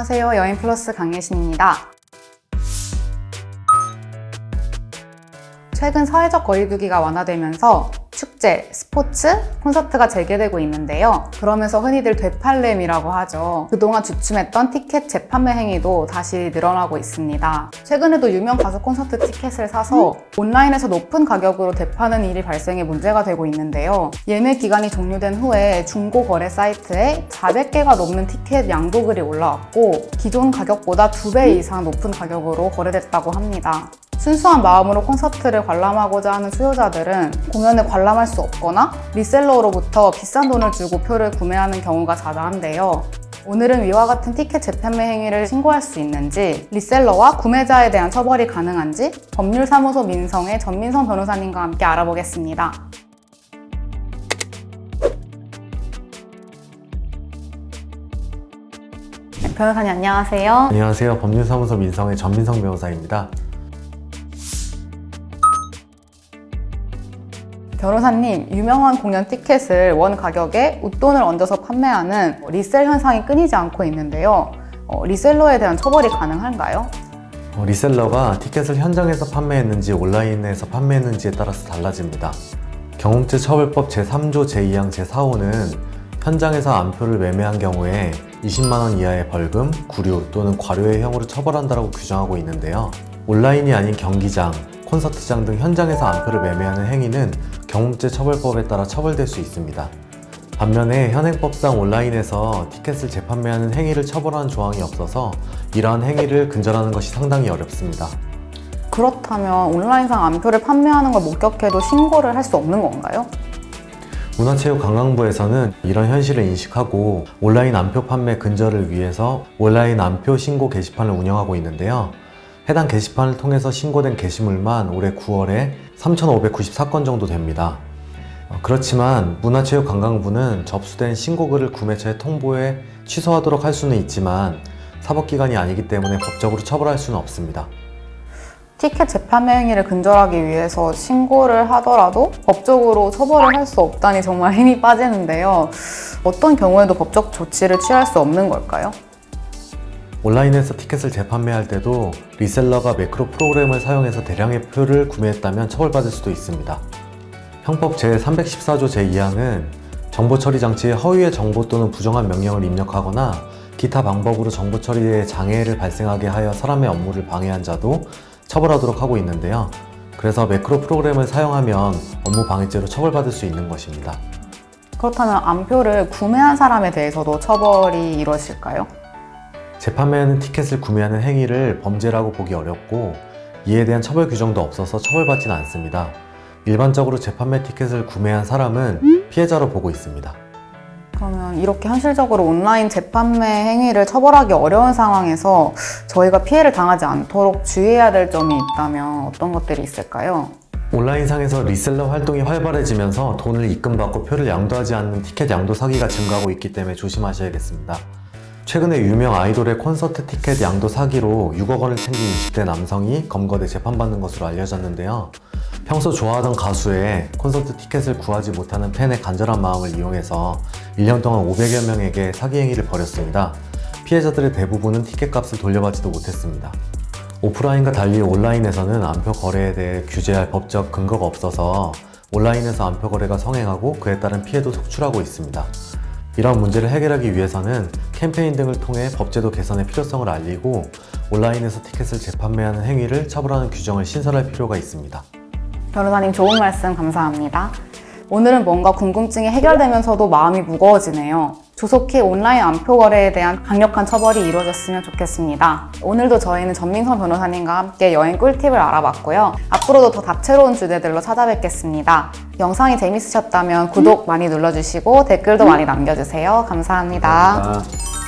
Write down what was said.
안녕하세요. 여행플러스 강예신입니다. 최근 사회적 거리두기가 완화되면서 축제, 스포츠, 콘서트가 재개되고 있는데요. 그러면서 흔히들 되팔렘이라고 하죠. 그동안 주춤했던 티켓 재판매 행위도 다시 늘어나고 있습니다. 최근에도 유명 가수 콘서트 티켓을 사서 온라인에서 높은 가격으로 되파는 일이 발생해 문제가 되고 있는데요. 예매 기간이 종료된 후에 중고 거래 사이트에 400개가 넘는 티켓 양도글이 올라왔고 기존 가격보다 2배 이상 높은 가격으로 거래됐다고 합니다. 순수한 마음으로 콘서트를 관람하고자 하는 수요자들은 공연을 관람할 수 없거나 리셀러로부터 비싼 돈을 주고 표를 구매하는 경우가 자자한데요. 오늘은 위와 같은 티켓 재판매 행위를 신고할 수 있는지, 리셀러와 구매자에 대한 처벌이 가능한지 법률사무소 민성의 전민성 변호사님과 함께 알아보겠습니다. 네, 변호사님 안녕하세요. 안녕하세요. 법률사무소 민성의 전민성 변호사입니다. 변호사님, 유명한 공연 티켓을 원 가격에 웃돈을 얹어서 판매하는 리셀 현상이 끊이지 않고 있는데요. 리셀러에 대한 처벌이 가능한가요? 리셀러가 티켓을 현장에서 판매했는지 온라인에서 판매했는지에 따라서 달라집니다. 경음죄 처벌법 제3조 제2항 제4호는 현장에서 암표를 매매한 경우에 20만 원 이하의 벌금, 구류 또는 과료의 형으로 처벌한다고 규정하고 있는데요. 온라인이 아닌 경기장, 콘서트장 등 현장에서 암표를 매매하는 행위는 경음죄 처벌법에 따라 처벌될 수 있습니다. 반면에 현행법상 온라인에서 티켓을 재판매하는 행위를 처벌하는 조항이 없어서 이러한 행위를 근절하는 것이 상당히 어렵습니다. 그렇다면 온라인상 암표를 판매하는 걸 목격해도 신고를 할 수 없는 건가요? 문화체육관광부에서는 이런 현실을 인식하고 온라인 암표 판매 근절을 위해서 온라인 암표 신고 게시판을 운영하고 있는데요. 해당 게시판을 통해서 신고된 게시물만 올해 9월에 3,594건 정도 됩니다. 그렇지만 문화체육관광부는 접수된 신고글을 구매처에 통보해 취소하도록 할 수는 있지만 사법기관이 아니기 때문에 법적으로 처벌할 수는 없습니다. 티켓 재판매 행위를 근절하기 위해서 신고를 하더라도 법적으로 처벌을 할 수 없다니 정말 힘이 빠지는데요. 어떤 경우에도 법적 조치를 취할 수 없는 걸까요? 온라인에서 티켓을 재판매할 때도 리셀러가 매크로 프로그램을 사용해서 대량의 표를 구매했다면 처벌받을 수도 있습니다. 형법 제314조 제2항은 정보 처리 장치에 허위의 정보 또는 부정한 명령을 입력하거나 기타 방법으로 정보 처리에 장애를 발생하게 하여 사람의 업무를 방해한 자도 처벌하도록 하고 있는데요. 그래서 매크로 프로그램을 사용하면 업무 방해죄로 처벌받을 수 있는 것입니다. 그렇다면 암표를 구매한 사람에 대해서도 처벌이 이루어질까요? 재판매하는 티켓을 구매하는 행위를 범죄라고 보기 어렵고 이에 대한 처벌 규정도 없어서 처벌받지는 않습니다. 일반적으로 재판매 티켓을 구매한 사람은 피해자로 보고 있습니다. 그러면 이렇게 현실적으로 온라인 재판매 행위를 처벌하기 어려운 상황에서 저희가 피해를 당하지 않도록 주의해야 될 점이 있다면 어떤 것들이 있을까요? 온라인상에서 리셀러 활동이 활발해지면서 돈을 입금받고 표를 양도하지 않는 티켓 양도 사기가 증가하고 있기 때문에 조심하셔야겠습니다. 최근에 유명 아이돌의 콘서트 티켓 양도 사기로 6억 원을 챙긴 20대 남성이 검거돼 재판받는 것으로 알려졌는데요. 평소 좋아하던 가수의 콘서트 티켓을 구하지 못하는 팬의 간절한 마음을 이용해서 1년 동안 500여 명에게 사기 행위를 벌였습니다. 피해자들의 대부분은 티켓값을 돌려받지도 못했습니다. 오프라인과 달리 온라인에서는 암표 거래에 대해 규제할 법적 근거가 없어서 온라인에서 암표 거래가 성행하고 그에 따른 피해도 속출하고 있습니다. 이런 문제를 해결하기 위해서는 캠페인 등을 통해 법제도 개선의 필요성을 알리고 온라인에서 티켓을 재판매하는 행위를 처벌하는 규정을 신설할 필요가 있습니다. 변호사님 좋은 말씀 감사합니다. 오늘은 뭔가 궁금증이 해결되면서도 마음이 무거워지네요. 조속히 온라인 암표 거래에 대한 강력한 처벌이 이루어졌으면 좋겠습니다. 오늘도 저희는 전민성 변호사님과 함께 여행 꿀팁을 알아봤고요. 앞으로도 더 다채로운 주제들로 찾아뵙겠습니다. 영상이 재밌으셨다면 구독 많이 눌러주시고 댓글도 많이 남겨주세요. 감사합니다. 감사합니다.